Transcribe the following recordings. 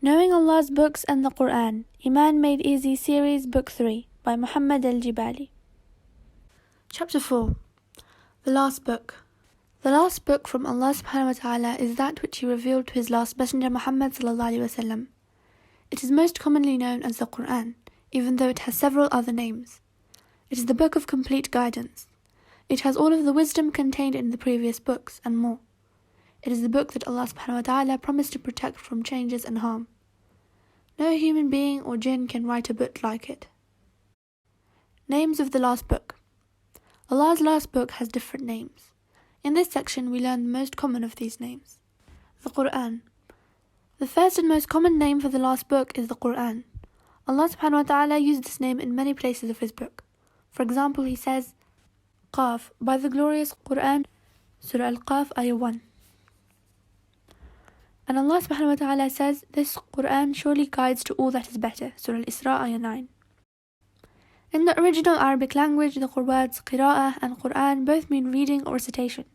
Knowing Allah's Books and the Qur'an, Eemaan Made Easy Series Book 3 by Muhammad al-Jibali. Chapter 4. The Last Book. The last book from Allah subhanahu wa ta'ala is that which He revealed to His last messenger Muhammad sallallahu alaihi wasallam. It is most commonly known as the Qur'an, even though it has several other names. It is the book of complete guidance. It has all of the wisdom contained in the previous books and more. It is the book that Allah subhanahu wa ta'ala promised to protect from changes and harm. No human being or jinn can write a book like it. Names of the last book. Allah's last book has different names. In this section we learn the most common of these names. The Qur'an. The first and most common name for the last book is the Qur'an. Allah subhanahu wa ta'ala used this name in many places of His book. For example, He says, Qaf, by the glorious Qur'an, Surah Al-Qaf, Ayah 1. And Allah subhanahu wa ta'ala says, this Qur'an surely guides to all that is better, Surah Al-Isra, Ayah 9. In the original Arabic language, the words Qira'ah and Qur'an both mean reading or recitation.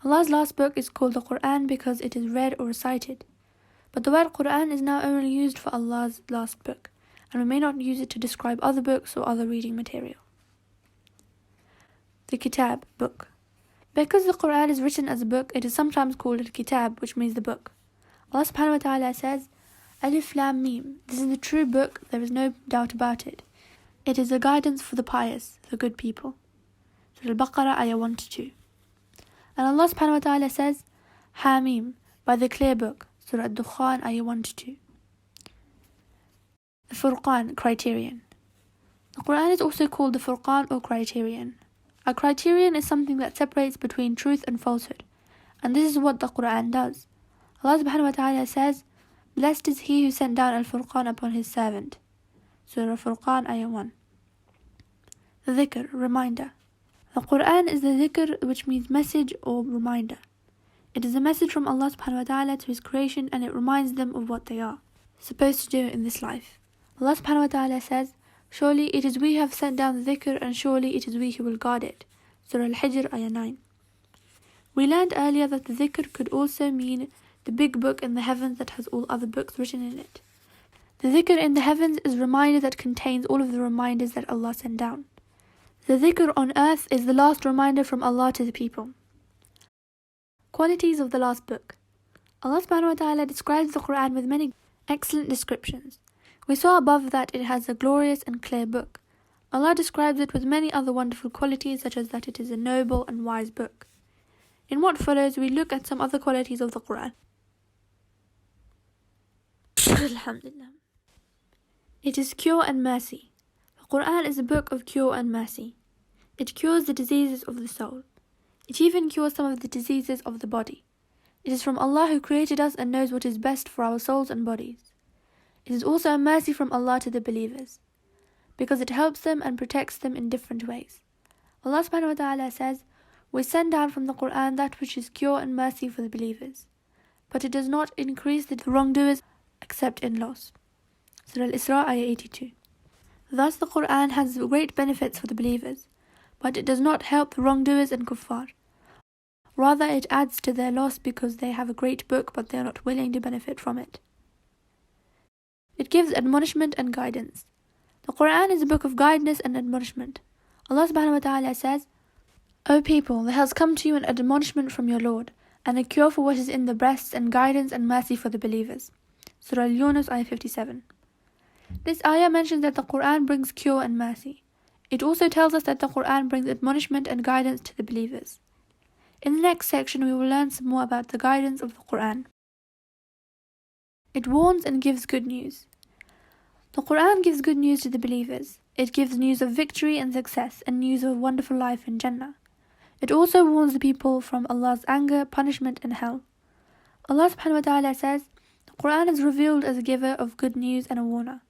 Allah's last book is called the Qur'an because it is read or recited. But the word Qur'an is now only used for Allah's last book, and we may not use it to describe other books or other reading material. The Kitab, book. Because the Qur'an is written as a book, it is sometimes called a Kitab, which means the book. Allah subhanahu wa ta'ala says, Alif Lam Mim, this is the true book, there is no doubt about it. It is a guidance for the pious, the good people. Surah Al-Baqarah, Ayah 1-2. And Allah subhanahu wa ta'ala says, Hamim, by the clear book, Surah Al-Dukhan, Ayah 1-2. The Furqan, criterion. The Qur'an is also called the Furqan or criterion. A criterion is something that separates between truth and falsehood, and this is what the Qur'an does. Allah subhanahu wa ta'ala says, Blessed is he who sent down Al-Furqan upon his servant. Surah Furqan, Ayah 1. The Dhikr, reminder. The Qur'an is the Dhikr, which means message or reminder. It is a message from Allah subhanahu wa ta'ala to His creation, and it reminds them of what they are supposed to do in this life. Allah subhanahu wa ta'ala says, Surely it is we who have sent down the dhikr, and surely it is we who will guard it. Surah Al-Hijr, Ayah 9. We learned earlier that the dhikr could also mean the big book in the heavens that has all other books written in it. The dhikr in the heavens is a reminder that contains all of the reminders that Allah sent down. The dhikr on earth is the last reminder from Allah to the people. Qualities of the last book. Allah subhanahu wa ta'ala describes the Qur'an with many excellent descriptions. We saw above that it has a glorious and clear book. Allah describes it with many other wonderful qualities, such as that it is a noble and wise book. In what follows, we look at some other qualities of the Qur'an. Alhamdulillah. It is cure and mercy. The Qur'an is a book of cure and mercy. It cures the diseases of the soul. It even cures some of the diseases of the body. It is from Allah who created us and knows what is best for our souls and bodies. It is also a mercy from Allah to the believers, because it helps them and protects them in different ways. Allah subhanahu wa ta'ala says, We send down from the Qur'an that which is cure and mercy for the believers, but it does not increase the wrongdoers except in loss. Surah Al-Isra, Ayah 82. Thus the Qur'an has great benefits for the believers, but it does not help the wrongdoers and kuffar. Rather, it adds to their loss because they have a great book but they are not willing to benefit from it. It gives admonishment and guidance. The Qur'an is a book of guidance and admonishment. Allah subhanahu wa ta'ala says, O people, there has come to you an admonishment from your Lord, and a cure for what is in the breasts, and guidance and mercy for the believers. Surah Al-Yunus, Ayah 57. This ayah mentions that the Qur'an brings cure and mercy. It also tells us that the Qur'an brings admonishment and guidance to the believers. In the next section we will learn some more about the guidance of the Qur'an. It warns and gives good news. The Qur'an gives good news to the believers. It gives news of victory and success and news of a wonderful life in Jannah. It also warns the people from Allah's anger, punishment and hell. Allah subhanahu wa ta'ala says, The Qur'an is revealed as a giver of good news and a warner,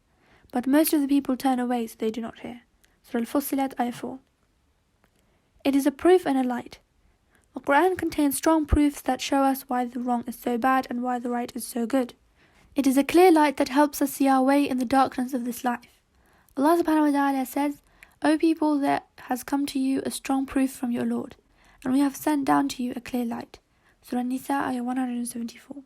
but most of the people turn away so they do not hear. Surah Al-Fussilat, Ayah 4. It is a proof and a light. The Qur'an contains strong proofs that show us why the wrong is so bad and why the right is so good. It is a clear light that helps us see our way in the darkness of this life. Allah subhanahu wa ta'ala says, O people, there has come to you a strong proof from your Lord, and we have sent down to you a clear light. Surah An-Nisa, Ayah 174.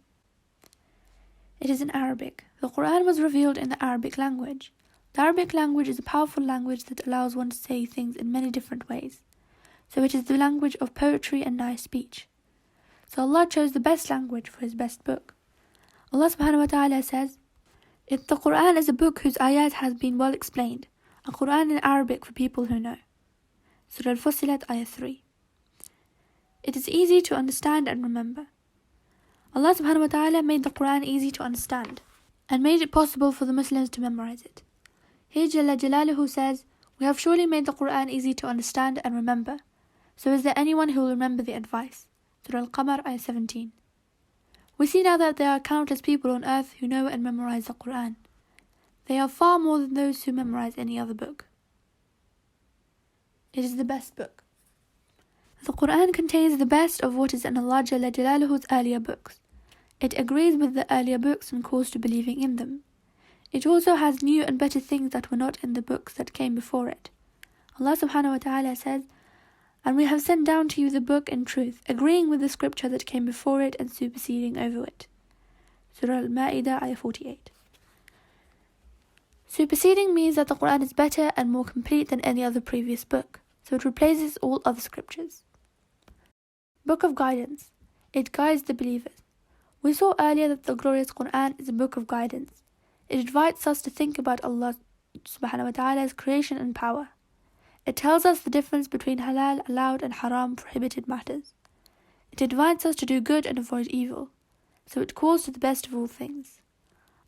It is in Arabic. The Qur'an was revealed in the Arabic language. The Arabic language is a powerful language that allows one to say things in many different ways. So it is the language of poetry and nice speech. So Allah chose the best language for His best book. Allah subhanahu wa ta'ala says, the Qur'an is a book whose ayat has been well explained, a Qur'an in Arabic for people who know. Surah Al-Fussilat, Ayah 3. It is easy to understand and remember. Allah subhanahu wa ta'ala made the Qur'an easy to understand and made it possible for the Muslims to memorize it. Here Jalla Jalaluhu says, we have surely made the Qur'an easy to understand and remember. So is there anyone who will remember the advice? Surah Al-Qamar, Ayah 17. We see now that there are countless people on earth who know and memorize the Qur'an. They are far more than those who memorize any other book. It is the best book. The Qur'an contains the best of what is in Allah Jalla Jalaluhu's earlier books. It agrees with the earlier books and calls to believing in them. It also has new and better things that were not in the books that came before it. Allah subhanahu wa ta'ala says, and we have sent down to you the book in truth, agreeing with the scripture that came before it and superseding over it. Surah Al-Ma'idah, Ayah 48. Superseding means that the Qur'an is better and more complete than any other previous book, so it replaces all other scriptures. Book of Guidance. It guides the believers. We saw earlier that the glorious Qur'an is a book of guidance. It invites us to think about Allah subhanahu wa ta'ala's creation and power. It tells us the difference between halal, allowed, and haram, prohibited matters. It invites us to do good and avoid evil, so it calls to the best of all things.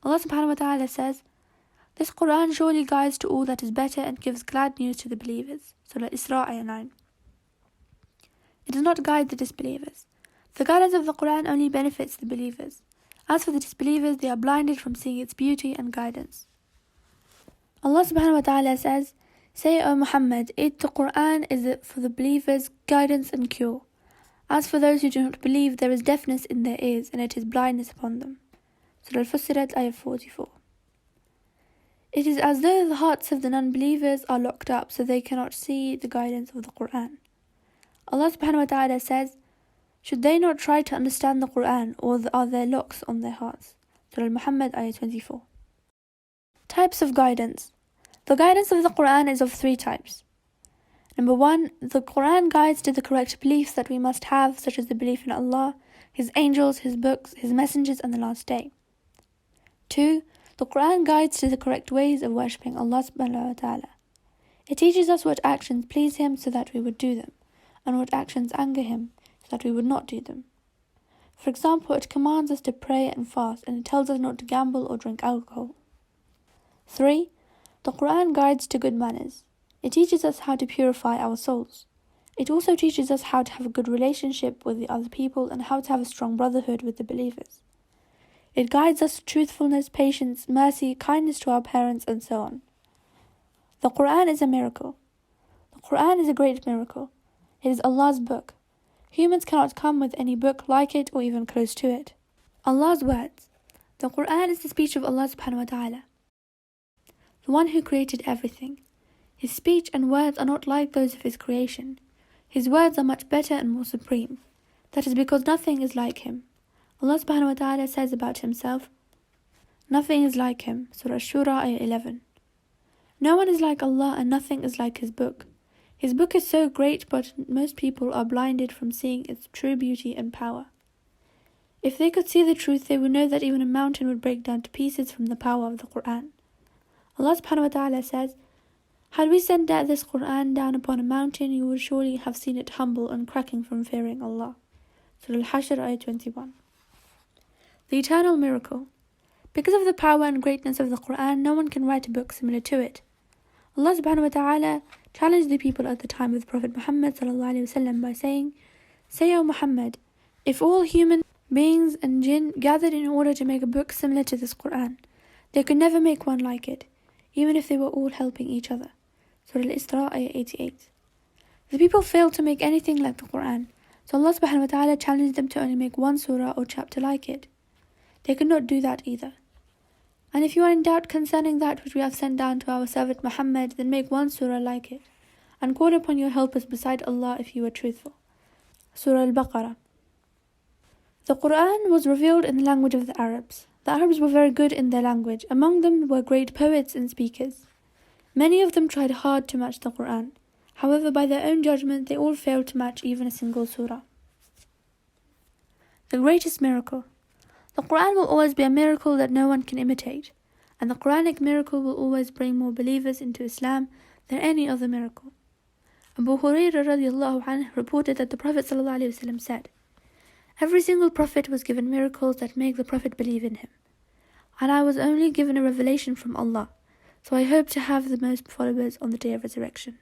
Allah subhanahu wa ta'ala says, this Qur'an surely guides to all that is better and gives glad news to the believers. Surah Isra, Ayah 9. It does not guide the disbelievers. The guidance of the Qur'an only benefits the believers. As for the disbelievers, they are blinded from seeing its beauty and guidance. Allah subhanahu wa ta'ala says, say, O Muhammad, the Qur'an is for the believers guidance and cure. As for those who do not believe, there is deafness in their ears, and it is blindness upon them. Surah Al-Fussilat, Ayah 44. It is as though the hearts of the non-believers are locked up, so they cannot see the guidance of the Qur'an. Allah subhanahu wa ta'ala says, should they not try to understand the Qur'an, or are there locks on their hearts? Surah Al-Muhammad, Ayah 24. Types of guidance. The guidance of the Qur'an is of three types. Number 1, the Qur'an guides to the correct beliefs that we must have, such as the belief in Allah, His angels, His books, His messengers, and the last day. 2, the Qur'an guides to the correct ways of worshipping Allah subhanahu wa ta'ala. It teaches us what actions please Him so that we would do them, and what actions anger Him so that we would not do them. For example, it commands us to pray and fast, and it tells us not to gamble or drink alcohol. 3, the Qur'an guides to good manners. It teaches us how to purify our souls. It also teaches us how to have a good relationship with the other people and how to have a strong brotherhood with the believers. It guides us to truthfulness, patience, mercy, kindness to our parents, and so on. The Qur'an is a miracle. The Qur'an is a great miracle. It is Allah's book. Humans cannot come with any book like it or even close to it. Allah's words. The Qur'an is the speech of Allah subhanahu wa ta'ala, the one who created everything. His speech and words are not like those of His creation. His words are much better and more supreme. That is because nothing is like Him. Allah subhanahu wa ta'ala says about Himself, nothing is like Him. Surah Shura, Ayah 11. No one is like Allah and nothing is like His book. His book is so great, but most people are blinded from seeing its true beauty and power. If they could see the truth, they would know that even a mountain would break down to pieces from the power of the Qur'an. Allah subhanahu wa ta'ala says, had we sent this Qur'an down upon a mountain, you would surely have seen it humble and cracking from fearing Allah. Surah Al-Hashr, Ayah 21. The eternal miracle. Because of the power and greatness of the Qur'an, no one can write a book similar to it. Allah subhanahu wa ta'ala challenged the people at the time of the Prophet Muhammad sallallahu alaihi wasallam by saying, say, O Muhammad, if all human beings and jinn gathered in order to make a book similar to this Qur'an, they could never make one like it, even if they were all helping each other. Surah Al-Isra, Ayah 88. The people failed to make anything like the Qur'an, so Allah subhanahu wa ta'ala challenged them to only make one surah or chapter like it. They could not do that either. And if you are in doubt concerning that which we have sent down to our servant Muhammad, then make one surah like it, and call upon your helpers beside Allah if you are truthful. Surah Al-Baqarah. The Qur'an was revealed in the language of the Arabs. The Arabs were very good in their language. Among them were great poets and speakers. Many of them tried hard to match the Qur'an. However, by their own judgment, they all failed to match even a single surah. The greatest miracle. The Qur'an will always be a miracle that no one can imitate, and the Quranic miracle will always bring more believers into Islam than any other miracle. Abu Hurairah radiallahu anhu reported that the Prophet ﷺ said, "Every single prophet was given miracles that make the Prophet believe in him, and I was only given a revelation from Allah, so I hope to have the most followers on the day of resurrection."